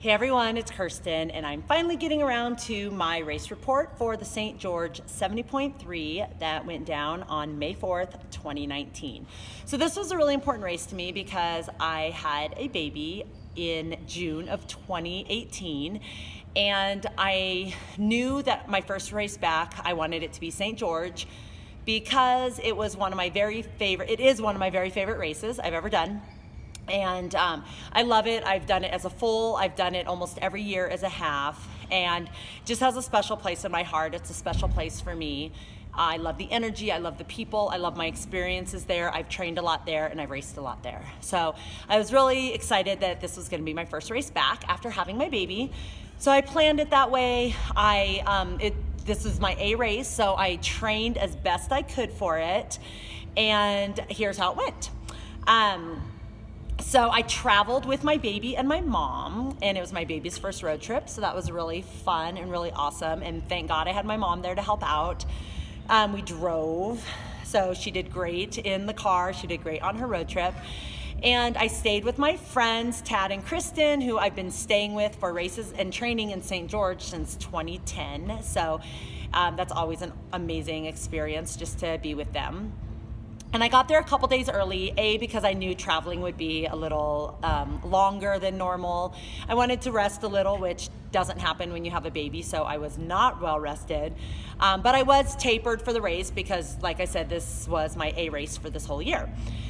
Hey everyone, it's Kirsten, and I'm finally getting around to my race report for the St. George 70.3 that went down on May 4th, 2019. So this was a really important race to me because I had a baby in June of 2018, and I knew that my first race back, I wanted it to be St. George because it is one of my very favorite races I've ever done. And I love it. I've done it as a full. I've done it almost every year as a half, and just has a special place in my heart. It's a special place for me. I love the energy. I love the people. I love my experiences there. I've trained a lot there, and I've raced a lot there. So I was really excited that this was going to be my first race back after having my baby. So I planned it that way. This is my A race, so I trained as best I could for it, and here's how it went. So I traveled with my baby and my mom, and it was my baby's first road trip, so that was really fun and really awesome, and thank God I had my mom there to help out. We drove, so she did great in the car. She did great on her road trip, and I stayed with my friends, Tad and Kristen, who I've been staying with for races and training in St. George since 2010, so that's always an amazing experience just to be with them. And I got there a couple days early, because I knew traveling would be a little longer than normal. I wanted to rest a little, which doesn't happen when you have a baby, so I was not well rested. But I was tapered for the race because, like I said, this was my A race for this whole year.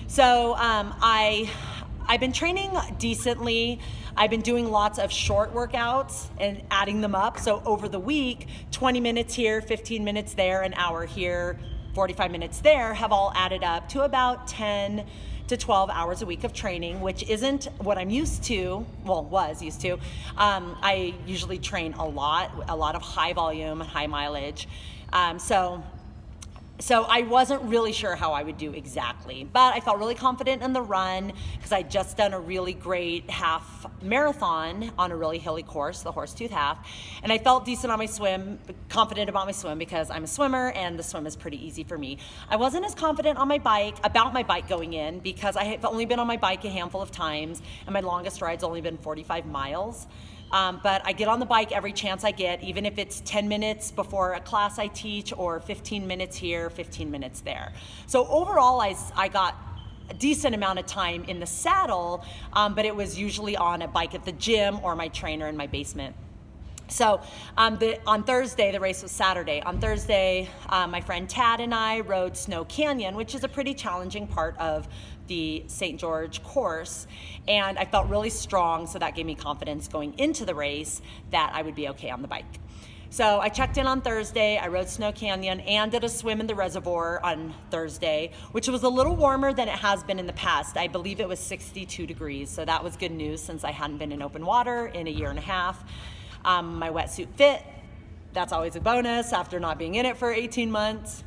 So I've been training decently. I've been doing lots of short workouts and adding them up. So over the week, 20 minutes here, 15 minutes there, an hour here, 45 minutes there, have all added up to about 10 to 12 hours a week of training, which isn't what I'm used to, was used to. I usually train a lot of high volume, high mileage. So I wasn't really sure how I would do exactly, but I felt really confident in the run because I'd just done a really great half marathon on a really hilly course, the Horsetooth Half, and I felt decent on my swim, confident about my swim because I'm a swimmer and the swim is pretty easy for me. I wasn't as confident on about my bike going in because I have only been on my bike a handful of times, and my longest ride's only been 45 miles. But I get on the bike every chance I get, even if it's 10 minutes before a class I teach or 15 minutes here, 15 minutes there. So overall, I got a decent amount of time in the saddle, but it was usually on a bike at the gym or my trainer in my basement. So on Thursday, the race was Saturday. On Thursday, my friend Tad and I rode Snow Canyon, which is a pretty challenging part of the St. George course, and I felt really strong, so that gave me confidence going into the race that I would be okay on the bike. So I checked in on Thursday, I rode Snow Canyon and did a swim in the reservoir on Thursday, which was a little warmer than it has been in the past. I believe it was 62 degrees, so that was good news since I hadn't been in open water in a year and a half. My wetsuit fit. That's always a bonus after not being in it for 18 months.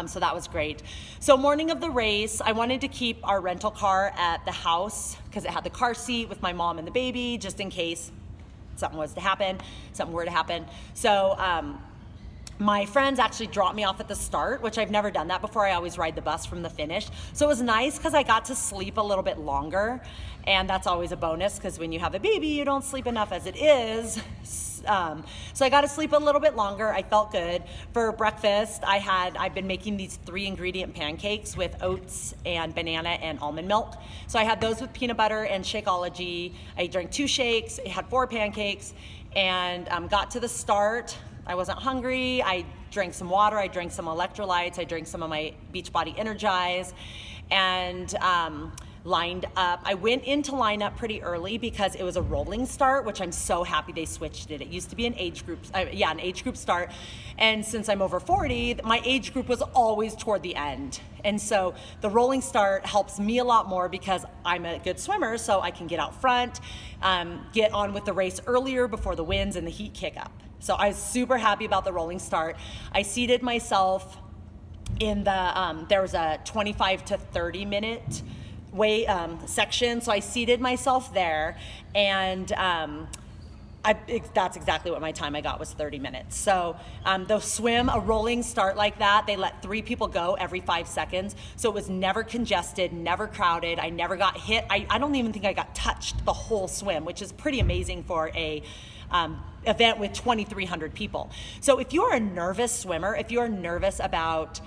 So that was great. So morning of the race, I wanted to keep our rental car at the house because it had the car seat with my mom and the baby, just in case something were to happen. So my friends actually dropped me off at the start, which I've never done that before. I always ride the bus from the finish. So it was nice because I got to sleep a little bit longer, and that's always a bonus because when you have a baby, you don't sleep enough as it is. So I got to sleep a little bit longer. I felt good. For breakfast, I've been making these 3-ingredient pancakes with oats and banana and almond milk. So I had those with peanut butter and Shakeology. I drank 2 shakes, I had 4 pancakes, and got to the start. I wasn't hungry. I drank some water. I drank some electrolytes. I drank some of my Beachbody Energize, and lined up. I went into line up pretty early because it was a rolling start, which I'm so happy they switched it. It used to be an age group start. And since I'm over 40, my age group was always toward the end. And so the rolling start helps me a lot more because I'm a good swimmer, so I can get out front, get on with the race earlier before the winds and the heat kick up. So I was super happy about the rolling start. I seated myself in there was a 25 to 30 minute section, so I seated myself there, and That's exactly what my time I got was 30 minutes. So the swim, a rolling start like that, they let 3 people go every 5 seconds. So it was never congested, never crowded. I never got hit. I don't even think I got touched the whole swim, which is pretty amazing for a event with 2,300 people. So if you're a nervous swimmer, if you're nervous about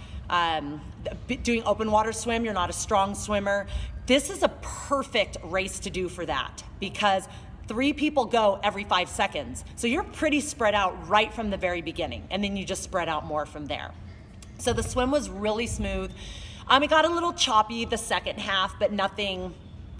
doing open water swim, you're not a strong swimmer, this is a perfect race to do for that, because 3 people go every 5 seconds. So you're pretty spread out right from the very beginning, and then you just spread out more from there. So the swim was really smooth. It got a little choppy the second half, but nothing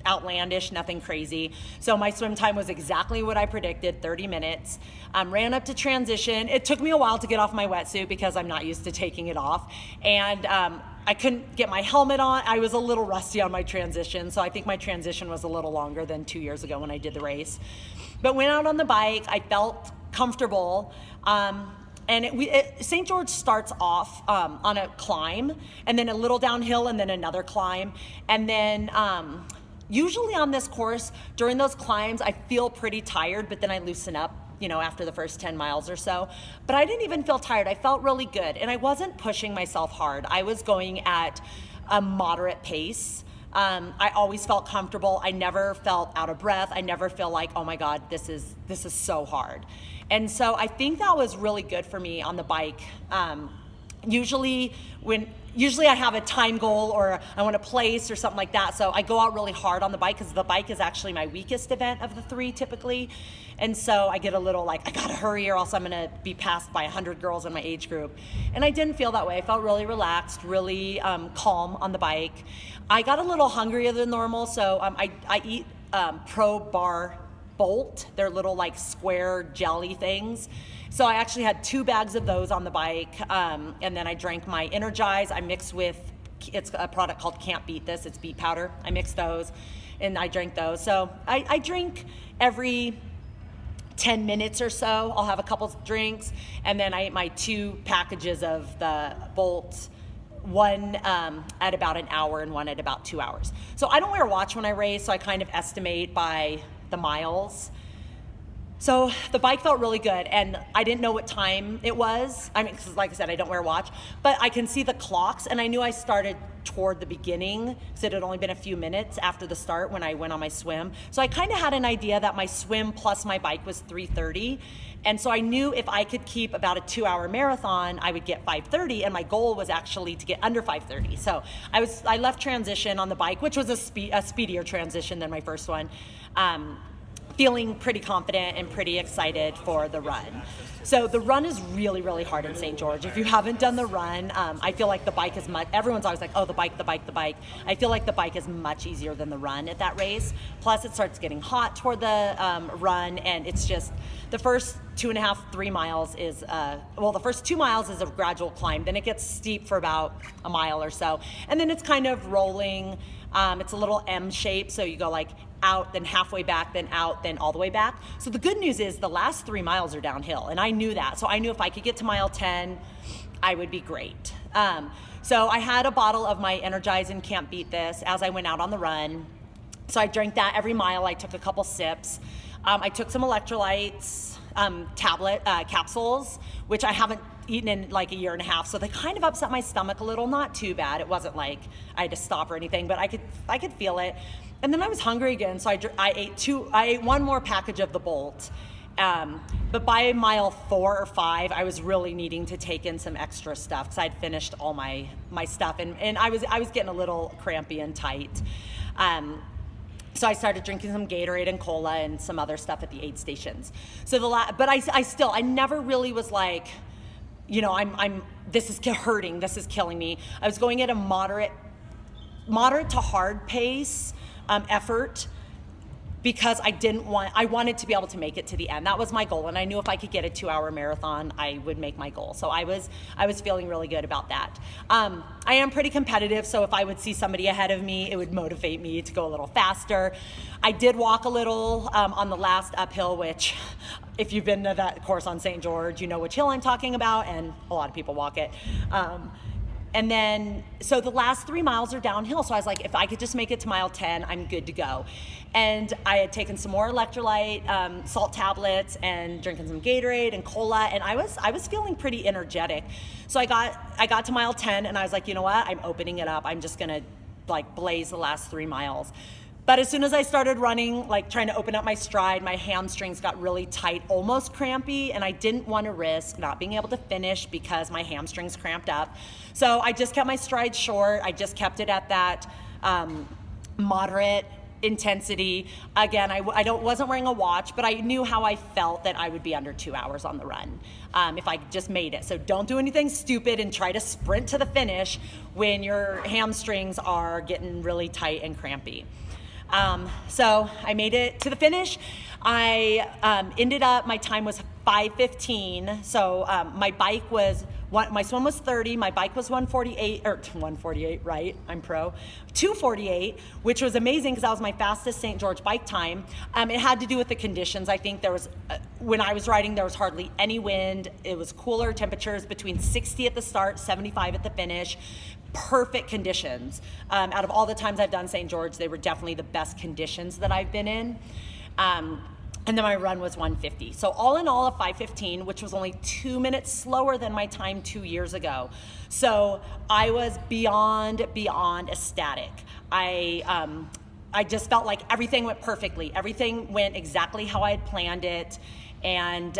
outlandish, nothing crazy. So my swim time was exactly what I predicted, 30 minutes. Ran up to transition. It took me a while to get off my wetsuit because I'm not used to taking it off. And I couldn't get my helmet on. I was a little rusty on my transition, so I think my transition was a little longer than 2 years ago when I did the race. But went out on the bike. I felt comfortable. And St. George starts off on a climb, and then a little downhill, and then another climb. And then usually on this course, during those climbs, I feel pretty tired, but then I loosen up, after the first 10 miles or so. But I didn't even feel tired. I felt really good, and I wasn't pushing myself hard. I was going at a moderate pace. I always felt comfortable. I never felt out of breath. I never feel like, oh my God, this is so hard. And so I think that was really good for me on the bike. Usually I have a time goal, or I want to place or something like that. So I go out really hard on the bike, because the bike is actually my weakest event of the 3 typically. And so I get a little like, I gotta hurry or else I'm gonna be passed by 100 girls in my age group. And I didn't feel that way. I felt really relaxed, really calm on the bike. I got a little hungrier than normal, so I eat Pro Bar Bolt. They're little like square jelly things. So I actually had 2 bags of those on the bike, and then I drank my Energize. I mixed with, it's a product called Can't Beat This. It's beet powder. I mixed those, and I drank those. So I drink every 10 minutes or so. I'll have a couple drinks, and then I ate my 2 packages of the Bolt, one at about an hour and one at about 2 hours. So I don't wear a watch when I race, so I kind of estimate by the miles. So the bike felt really good, and I didn't know what time it was. Because like I said, I don't wear a watch, but I can see the clocks, and I knew I started toward the beginning, because it had only been a few minutes after the start when I went on my swim. So I kind of had an idea that my swim plus my bike was 3:30, and so I knew if I could keep about a 2-hour marathon, I would get 5:30, and my goal was actually to get under 5:30. So I left transition on the bike, which was a speedier transition than my first one. Feeling pretty confident and pretty excited for the run. So the run is really, really hard in St. George. If you haven't done the run, I feel like the bike is everyone's always like, oh, the bike. I feel like the bike is much easier than the run at that race. Plus it starts getting hot toward the run, and it's just, the first 2.5, 3 miles is, the first 2 miles is a gradual climb. Then it gets steep for about a mile or so. And then it's kind of rolling. It's a little M shape, so you go like out, then halfway back, then out, then all the way back. So the good news is the last 3 miles are downhill, and I knew that. So I knew if I could get to mile 10, I would be great. So I had a bottle of my Energize and Can't Beat This as I went out on the run. So I drank that every mile. I took a couple sips. I took some electrolytes, capsules, which I haven't eaten in like a year and a half, so they kind of upset my stomach a little. Not too bad. It wasn't like I had to stop or anything, but I could feel it. And then I was hungry again, so I ate 1 more package of the Bolt. But by mile 4 or 5, I was really needing to take in some extra stuff, because I'd finished all my stuff, and I was getting a little crampy and tight. So I started drinking some Gatorade and cola and some other stuff at the aid stations. So but I never really was like, this is hurting, this is killing me. I was going at a moderate to hard pace, effort, because I wanted to be able to make it to the end. That was my goal, and I knew if I could get a 2-hour marathon, I would make my goal. So I was feeling really good about that. I am pretty competitive, so if I would see somebody ahead of me, it would motivate me to go a little faster. I did walk a little on the last uphill, which, if you've been to that course on St. George, you know which hill I'm talking about, and a lot of people walk it. And then, so the last 3 miles are downhill. So I was like, if I could just make it to mile 10, I'm good to go. And I had taken some more electrolyte, salt tablets, and drinking some Gatorade and cola. And I was feeling pretty energetic. So I got to mile 10 and I was like, you know what? I'm opening it up. I'm just going to like blaze the last 3 miles. But as soon as I started running, like trying to open up my stride, my hamstrings got really tight, almost crampy, and I didn't want to risk not being able to finish because my hamstrings cramped up. So I just kept my stride short. I just kept it at that moderate intensity. Again, I wasn't wearing a watch, but I knew how I felt that I would be under 2 hours on the run if I just made it. So don't do anything stupid and try to sprint to the finish when your hamstrings are getting really tight and crampy. So I made it to the finish. I ended up, my time was 5:15. So my bike was, my swim was 30, my bike was 148, right? I'm pro. 2:48, which was amazing because that was my fastest St. George bike time. It had to do with the conditions. I think there was, when I was riding, there was hardly any wind. It was cooler temperatures, between 60 at the start, 75 at the finish. Perfect conditions. Out of all the times I've done St. George, they were definitely the best conditions that I've been in. And then my run was 150. So all in all, a 5:15, which was only 2 minutes slower than my time 2 years ago. So I was beyond ecstatic. I just felt like everything went perfectly. Everything went exactly how I had planned it. And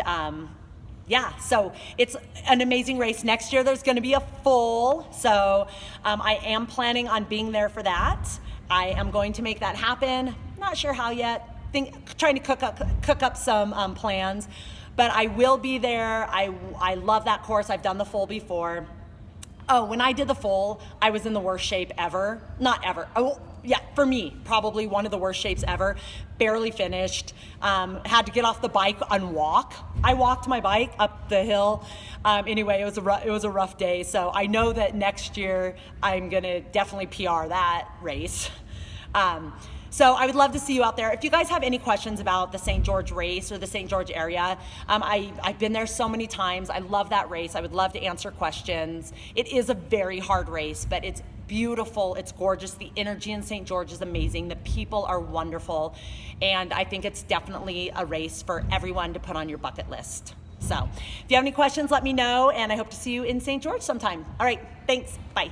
yeah, so it's an amazing race. Next year there's gonna be a full, so I am planning on being there for that. I am going to make that happen. Not sure how yet. Trying to cook up some plans, but I will be there. I love that course. I've done the full before. Oh, when I did the full, I was in the worst shape ever. Not ever. Oh, yeah, for me, probably one of the worst shapes ever. Barely finished. Had to get off the bike and walk. I walked my bike up the hill. Anyway, it was a rough day. So I know that next year I'm gonna definitely PR that race. So I would love to see you out there. If you guys have any questions about the St. George race or the St. George area, I've been there so many times. I love that race. I would love to answer questions. It is a very hard race, but it's beautiful. It's gorgeous. The energy in St. George is amazing. The people are wonderful. And I think it's definitely a race for everyone to put on your bucket list. So if you have any questions, let me know. And I hope to see you in St. George sometime. All right. Thanks. Bye.